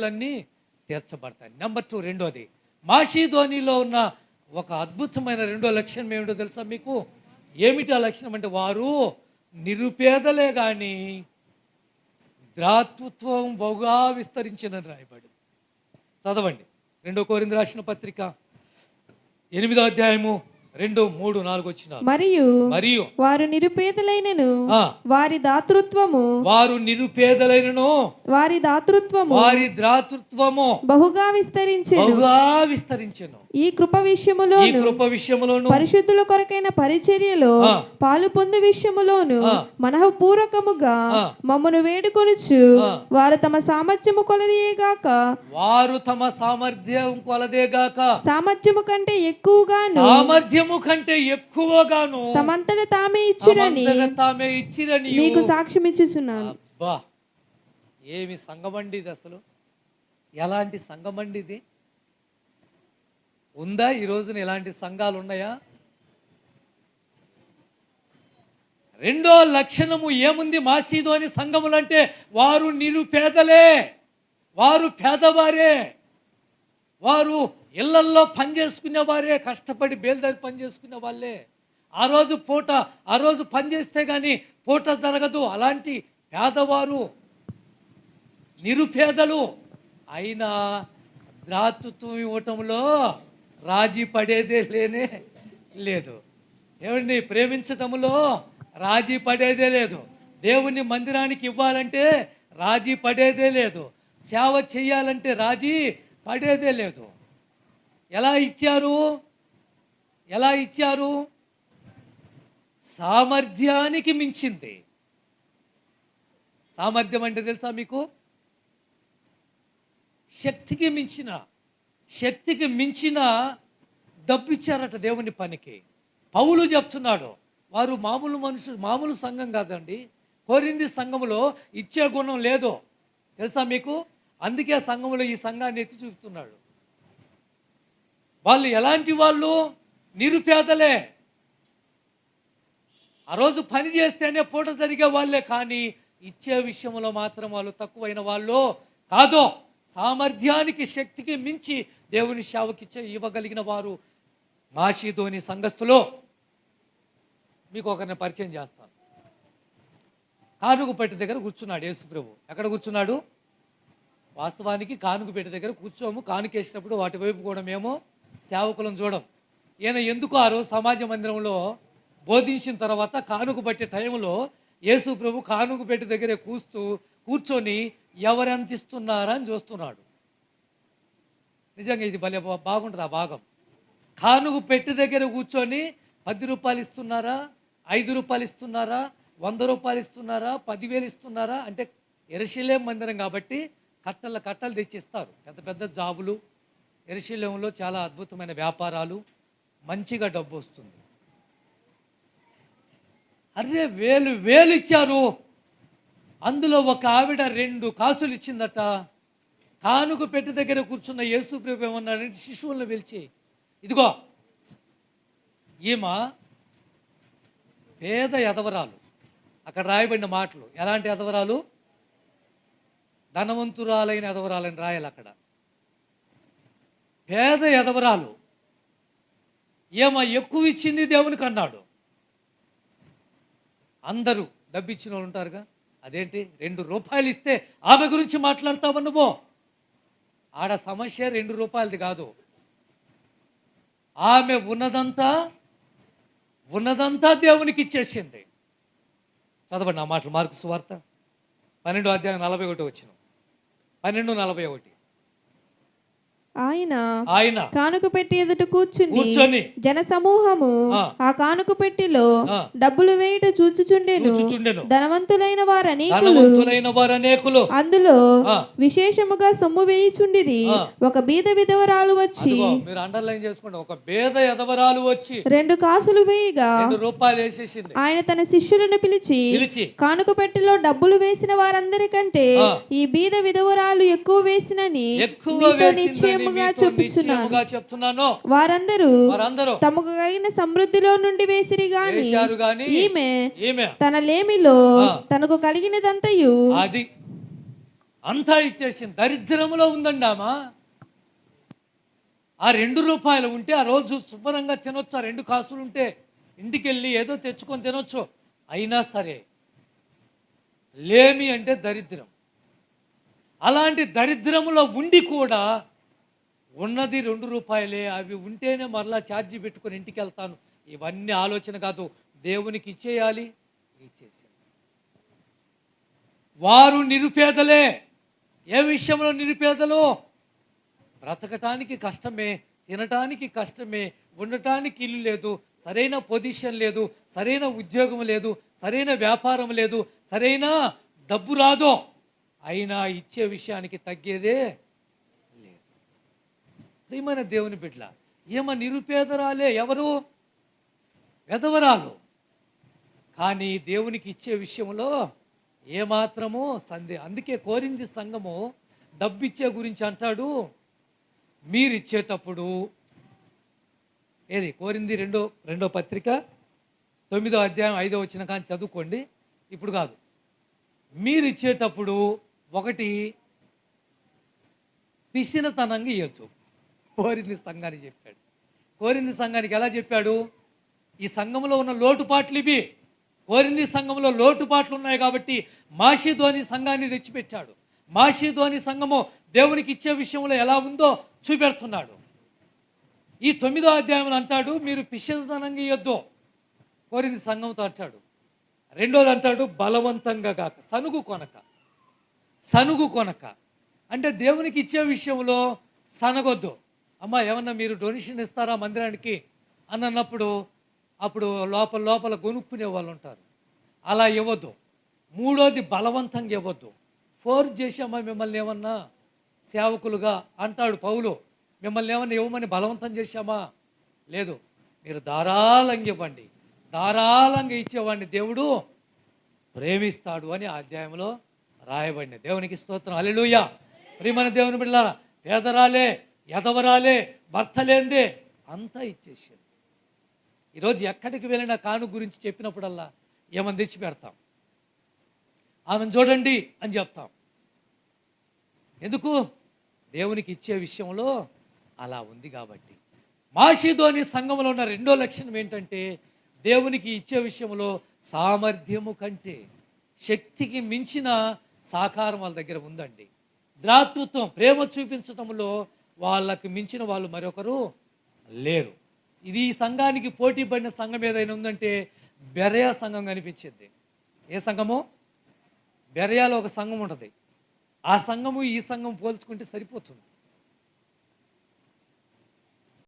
అన్నీ తీర్చబడతాయి. నెంబర్ 2, రెండోది మాషీదోనిలో ఉన్న ఒక అద్భుతమైన రెండో లక్షణం ఏమిటో తెలుసా మీకు? ఏమిటి ఆ లక్షణం అంటే, వారు నిరుపేదలే కానీ ద్రాతృత్వం బహుగా విస్తరించినని రాయబడి. చదవండి 2 కొరింథీయులకు రాసిన పత్రిక 8వ అధ్యాయము 2, 3, 4 వచనాలు. మరియు వారు నిరుపేదలైనను వారి దాతృత్వము వారి దాతృత్వము బహుగా విస్తరించెను. ఈ కృప విషయములోను పరిశుద్ధుల కొరకైన పరిచర్యలో పాలు పొందు విషయములోను మనఃపూర్వకముగా మమ్మను వేడుకొనుచు వారు తమ సామర్థ్యము కొలదేగాక సామర్థ్యము కంటే ఎక్కువగాను తమంతట తామే ఇచ్చిరని మీకు సాక్ష్యం ఇచ్చుచున్నాను. ఏమి సంఘమండి ఇది! అసలు ఎలాంటి సంఘమండి ఇది? ఉందా ఈ రోజున ఇలాంటి సంఘాలు ఉన్నాయా? రెండో లక్షణము ఏముంది మాసీదోని సంఘములంటే? వారు నిరుపేదలే, వారు పేదవారే, వారు ఇళ్లల్లో పనిచేసుకునే వారే, కష్టపడి బేల్దారి పనిచేసుకునే వాళ్ళే. ఆ రోజు పనిచేస్తే కానీ పూట జరగదు. అలాంటి పేదవారు, నిరుపేదలు అయినా ద్రాతృత్వం ఇవ్వటంలో రాజీ పడేదే లేదు. ఏమండి, ప్రేమించటంలో రాజీ పడేదే లేదు. దేవుని మందిరానికి ఇవ్వాలంటే రాజీ పడేదే లేదు. సేవ చేయాలంటే రాజీ పడేదే లేదు. ఎలా ఇచ్చారు? సామర్థ్యానికి మించింది. సామర్థ్యం అంటే తెలుసా మీకు? శక్తికి మించిన డబ్బు ఇచ్చారట దేవుని పనికి. పౌలు చెప్తున్నాడు, వారు మామూలు సంఘం కాదండి. కొరింథీ సంఘములో ఇచ్చే గుణం లేదు తెలుసా మీకు? అందుకే సంఘములో ఈ సంఘాన్ని ఎత్తి చూపుతున్నాడు. వాళ్ళు ఎలాంటి వాళ్ళు? నిరుపేదలే. ఆ రోజు పని చేస్తేనే పూట జరిగే వాళ్ళే, కానీ ఇచ్చే విషయంలో మాత్రం వాళ్ళు తక్కువైన వాళ్ళు కాదు. సామర్థ్యానికి, శక్తికి మించి దేవుని సేవకి ఇవ్వగలిగిన వారు మాషీదోని సంఘస్థులు. మీకు ఒకరిని పరిచయం చేస్తాను. కానుకపెట్టె దగ్గర కూర్చున్నాడు యేసు ప్రభు. ఎక్కడ కూర్చున్నాడు? వాస్తవానికి కానుకపెట్టె దగ్గర కూర్చోము. కానుకేసినప్పుడు వాటి వైపు కూడా మేము సేవకులను చూడం. ఈయన ఎందుకు ఆ రోజు సమాజ మందిరంలో బోధించిన తర్వాత కానుక పట్టే టైంలో యేసు ప్రభు కానుకపెట్టె దగ్గరే కూర్చొని ఎవరెంత ఇస్తున్నారా అని చూస్తున్నాడు. నిజంగా ఇది భలే బాగుంటుంది ఆ భాగం. కానుకపెట్టె దగ్గర కూర్చొని 10 రూపాయలు ఇస్తున్నారా, 5 రూపాయలు ఇస్తున్నారా, 100 రూపాయలు ఇస్తున్నారా, 10,000 ఇస్తున్నారా అంటే యెరూషలేము మందిరం కాబట్టి కట్టలు తెచ్చిస్తారు. పెద్ద జాబులు, యెరూషలేములో చాలా అద్భుతమైన వ్యాపారాలు, మంచిగా డబ్బు వస్తుంది. అరే వేలు ఇచ్చారు. అందులో ఒక ఆవిడ 2 కాసులు ఇచ్చిందట. కానుకపెట్టె దగ్గర కూర్చున్న యేసు ప్రభు ఏమన్నాడంటే శిశువులను పిలిచి, ఇదిగో ఈమె పేద ఎదవరాలు. అక్కడ రాయబడిన మాటలు ఎలాంటి ఎదవరాలు? ధనవంతురాలైన ఎదవరాలని రాయాలి అక్కడ. పేద ఎదవరాలు. ఏమో ఎక్కువ ఇచ్చింది దేవునికి అన్నాడు. అందరూ డబ్బిచ్చిన వాళ్ళు ఉంటారుగా, అదేంటి 2 రూపాయలు ఇస్తే ఆమె గురించి మాట్లాడతావు నువ్వు? ఆడ సమస్య 2 రూపాయలది కాదు. ఆమె ఉన్నదంతా దేవునికి ఇచ్చేసింది. చదవండి ఆ మాటలు. మార్కు సువార్త 12వ అధ్యాయం 41 వచనం. 12:41. ఆయన కానుకపెట్టె ఎదుట కూర్చుని జన సమూహము ఆ కానుకపెట్టెలో డబ్బులు వేయుట చూచుచుండెను. ధనవంతులైన వారనేకులు అందులో విశేషముగా సొమ్ము వేయిచుండిరి. ఒక బీద విధవరాలు వచ్చి, మీరు అండర్లైన్ చేసుకోండి, ఒక బీద విధవరాలు వచ్చి 2 కాసులు వేయగా 2 రూపాయలు వేసేసింది. ఆయన తన శిష్యులను పిలిచి కానుకపెట్టెలో డబ్బులు వేసిన వారందరికంటే ఈ బీద విధవరాలు ఎక్కువ వేసినని చెప్తున్నాను. వారందరూ తమకు కలిగిన సమృద్ధిలో నుండి వేసిరి గాని ఈమె తన లేమిలో తనకు కలిగినదంతయు అది అంతా ఇచ్చేసింది. దరిద్రములో ఉందండి ఆమె. ఆ 2 రూపాయలు ఉంటే ఆ రోజు శుభ్రంగా తినొచ్చు. ఆ 2 కాసులు ఉంటే ఇంటికి వెళ్ళి ఏదో తెచ్చుకొని తినొచ్చు. అయినా సరే లేమి అంటే దరిద్రం. అలాంటి దరిద్రములో ఉండి కూడా ఉన్నది 2 రూపాయలే, అవి ఉంటేనే మరలా ఛార్జీ పెట్టుకొని ఇంటికి వెళ్తాను, ఇవన్నీ ఆలోచన కాదు. దేవునికి ఇచ్చేయాలి, ఇచ్చేసాను. వారు నిరుపేదలే. ఏ విషయంలో నిరుపేదలు? బ్రతకటానికి కష్టమే, తినటానికి కష్టమే, ఉండటానికి ఇల్లు లేదు, సరైన పొజిషన్ లేదు, సరైన ఉద్యోగం లేదు, సరైన వ్యాపారం లేదు, సరైన డబ్బు రాదో, అయినా ఇచ్చే విషయానికి తగ్గేదే లేదు. ప్రియమైన దేవుని బిడ్డ, ఏమ నిరుపేదరాలే, ఎవరు? వెధవరాలు. కానీ దేవునికి ఇచ్చే విషయంలో ఏమాత్రమూ సందేహం. అందుకే కోరింది సంఘము డబ్బిచ్చే గురించి అంటాడు, మీరు ఇచ్చేటప్పుడు ఏది కోరింది రెండో పత్రిక 9వ అధ్యాయం 5వ వచనం కానీ చదువుకోండి. ఇప్పుడు కాదు, మీరు ఇచ్చేటప్పుడు ఒకటి పిసినతనంగా ఇవ్వద్దు. కోరింది సంఘానికి చెప్పాడు. కోరింది సంఘానికి ఎలా చెప్పాడు? ఈ సంఘంలో ఉన్న లోటుపాట్లు ఇవి. కోరింది సంఘంలో లోటుపాట్లు ఉన్నాయి కాబట్టి మాషీదోని సంఘాన్ని తెచ్చిపెట్టాడు. మాషీదోని సంఘము దేవునికి ఇచ్చే విషయంలో ఎలా ఉందో చూపెడుతున్నాడు. ఈ 9వ అధ్యాయంలో అంటాడు, మీరు పిసినతనంగా ఇవ్వద్దు. కోరింది సంఘంతో అంటాడు. రెండోది అంటాడు, బలవంతంగా కాక, సనుగు కొనక. అంటే దేవునికి ఇచ్చే విషయంలో సనగొద్దు. అమ్మ ఏమన్నా మీరు డొనేషన్ ఇస్తారా మందిరానికి అని అన్నప్పుడు అప్పుడు లోపల కొనుక్కునే వాళ్ళు ఉంటారు. అలా ఇవ్వద్దు. మూడోది బలవంతంగా ఇవ్వద్దు. ఫోర్స్ చేసామా మిమ్మల్ని ఏమన్నా సేవకులుగా అంటాడు పౌలు, మిమ్మల్ని ఏమన్నా ఇవ్వమని బలవంతం చేశామా? లేదు. మీరు ధారాళంగా ఇవ్వండి, ధారాళంగా ఇచ్చేవాడిని దేవుడు ప్రేమిస్తాడు అని ఆ అధ్యాయంలో రాయబడిన. దేవునికి స్తోత్రం, హల్లెలూయా. ప్రియమైన దేవుని బిడ్డలారా, పేదరాలే, ఎదవరాలే, భర్త లేందే అంతా ఇచ్చేసాడు. ఈరోజు ఎక్కడికి వెళ్ళినా కాను గురించి చెప్పినప్పుడల్లా ఏమని తెచ్చి పెడతాం, ఆమెను చూడండి అని చెప్తాం. ఎందుకు? దేవునికి ఇచ్చే విషయంలో అలా ఉంది కాబట్టి. మాషీదోని సంఘంలో ఉన్న రెండో లక్షణం ఏంటంటే, దేవునికి ఇచ్చే విషయంలో సామర్థ్యము కంటే శక్తికి మించిన సాకారం వాళ్ళ దగ్గర ఉందండి. ద్రాతృత్వం, ప్రేమ చూపించడంలో వాళ్ళకి మించిన వాళ్ళు మరొకరు లేరు. ఇది ఈ సంఘానికి పోటీ పడిన సంఘం ఏదైనా ఉందంటే బెరయా సంఘం కనిపించింది. ఏ సంఘము? బెరయాలో ఒక సంఘం ఉంటుంది. ఆ సంఘము ఈ సంఘం పోల్చుకుంటే సరిపోతుంది.